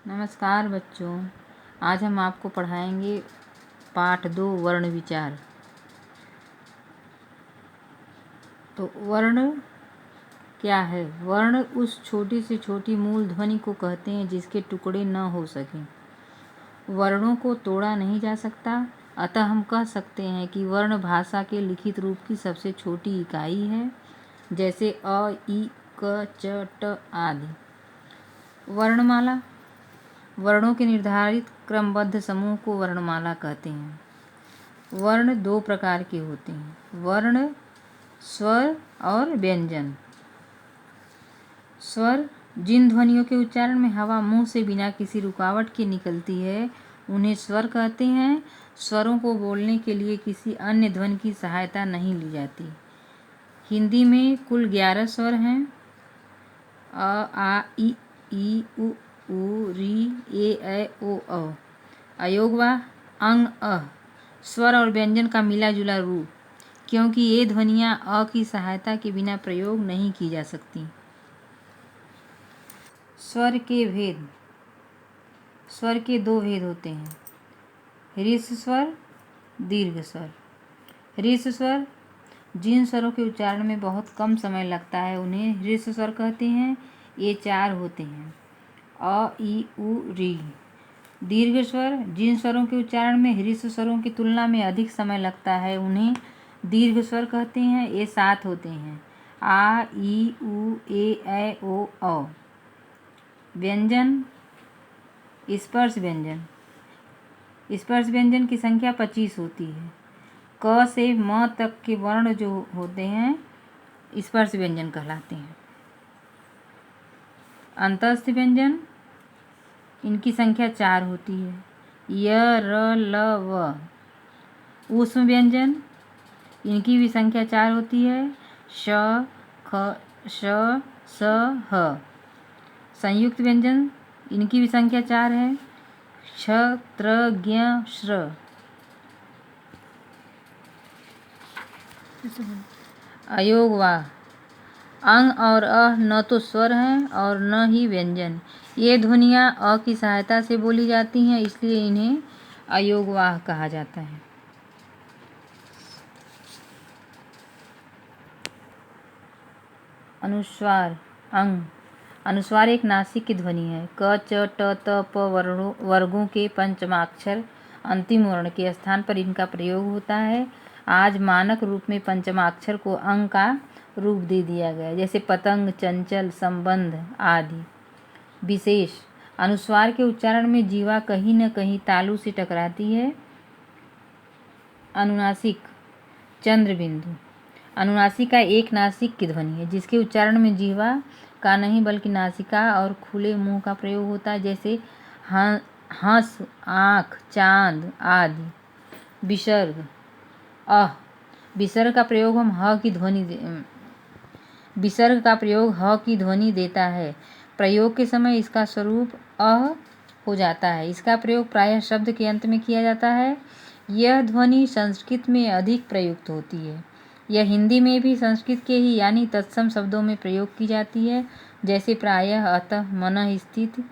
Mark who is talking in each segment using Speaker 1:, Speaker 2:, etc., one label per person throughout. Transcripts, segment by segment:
Speaker 1: नमस्कार बच्चों, आज हम आपको पढ़ाएंगे पाठ 2 वर्ण विचार। तो वर्ण क्या है? वर्ण उस छोटी से छोटी मूल ध्वनि को कहते हैं जिसके टुकड़े न हो सकें। वर्णों को तोड़ा नहीं जा सकता, अतः हम कह सकते हैं कि वर्ण भाषा के लिखित रूप की सबसे छोटी इकाई है, जैसे अ, ई, क, च, ट आदि। वर्णमाला वर्णों के निर्धारित क्रमबद्ध समूह को वर्णमाला कहते हैं। वर्ण 2 प्रकार के होते हैं, वर्ण, स्वर और व्यंजन। स्वर जिन ध्वनियों के उच्चारण में हवा मुंह से बिना किसी रुकावट के निकलती है, उन्हें स्वर कहते हैं। स्वरों को बोलने के लिए किसी अन्य ध्वनि की सहायता नहीं ली जाती। हिंदी में कुल 11 स्वर हैं। अ, आ, ई, उ, री, ए, ओ, औ। अयोगवा अंग अ, स्वर और व्यंजन का मिला जुला रूप, क्योंकि ये ध्वनियाँ अ की सहायता के बिना प्रयोग नहीं की जा सकती। स्वर के भेद। स्वर के 2 भेद होते हैं, ह्रस्व स्वर, दीर्घ स्वर। ह्रस्व स्वर जिन स्वरों के उच्चारण में बहुत कम समय लगता है, उन्हें ह्रस्व स्वर कहते हैं। ये 4 होते हैं, अ, ई, उ, री। दीर्घ स्वर जिन स्वरों के उच्चारण में ह्रस्व स्वरों की तुलना में अधिक समय लगता है, उन्हें दीर्घ स्वर कहते हैं। ये 7 होते हैं, आ, ई, उ, ए, ओ, औ। व्यंजन। स्पर्श व्यंजन। स्पर्श व्यंजन की संख्या 25 होती है। क से म तक के वर्ण जो होते हैं, स्पर्श व्यंजन कहलाते हैं। अंतस्थ व्यंजन, इनकी संख्या 4 होती है, य, र, ल, व। ऊष्म व्यंजन, इनकी भी संख्या 4 होती है, श, ख, श, स, ह। संयुक्त व्यंजन, इनकी भी संख्या 4 है, क्ष, त्र, ज्ञ, श्र। अयोगवाह अंग और अ न तो स्वर हैं और न ही व्यंजन। ये ध्वनियाँ अ की सहायता से बोली जाती हैं, इसलिए इन्हें अयोगवाह कहा जाता है। अनुस्वार अंग। अनुस्वार एक नासिक की ध्वनि है। क, च, ट, त, प वर्गों के पंचमाक्षर अंतिम वर्ण के स्थान पर इनका प्रयोग होता है। आज मानक रूप में पंचमाक्षर को अंग का रूप दे दिया गया, जैसे पतंग, चंचल, संबंध आदि। विशेष अनुस्वार के उच्चारण में जीवा कहीं न कहीं तालु से टकराती है। अनुनासिक चंद्र बिंदु। अनुनासिका एक नासिक की ध्वनि है, जिसके उच्चारण में जीवा का नहीं बल्कि नासिका और खुले मुंह का प्रयोग होता है, जैसे हंस, आँख, चांद आदि। विसर्ग विसर्ग का प्रयोग ह की ध्वनि देता है। प्रयोग के समय इसका स्वरूप अह हो जाता है। इसका प्रयोग प्रायः शब्द के अंत में किया जाता है। यह ध्वनि संस्कृत में अधिक प्रयुक्त होती है। यह हिंदी में भी संस्कृत के ही यानी तत्सम शब्दों में प्रयोग की जाती है, जैसे प्रायः, अतः, मनः स्थित।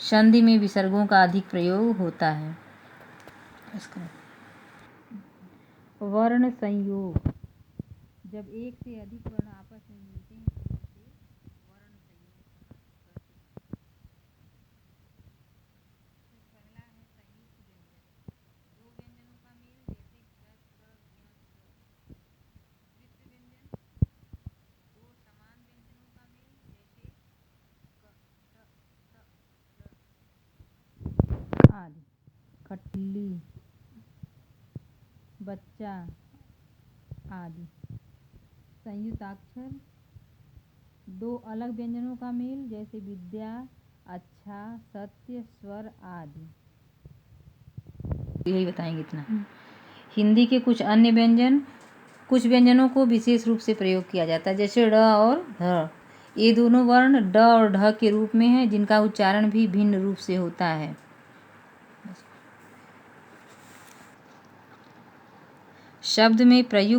Speaker 1: संधि में विसर्गों का अधिक प्रयोग होता है। वर्ण संयोग। जब एक से अधिक वर्ण आपस में मिलते हैं तो उसे वर्ण संयोग कहते हैं। पहला है संयुक्त व्यंजन। 2 व्यंजनों का मेल, जैसे क्ष, त्र, ज्ञ, श्र। द्वित्व व्यंजन। 2 समान व्यंजनों का मेल, जैसे क, ट, त, ल आदि। खटली, बच्चा आदि। संयुक्ताक्षर। 2 अलग व्यंजनों का मेल, जैसे विद्या, अच्छा, सत्य, स्वर आदि। यही बताएंगे इतना। हिंदी के कुछ व्यंजनों को विशेष रूप से प्रयोग किया जाता है, जैसे ड़ और ध। ये दोनों वर्ण ड और ढ के रूप में हैं, जिनका उच्चारण भी भिन्न रूप से होता है। शब्द में प्रयुक्त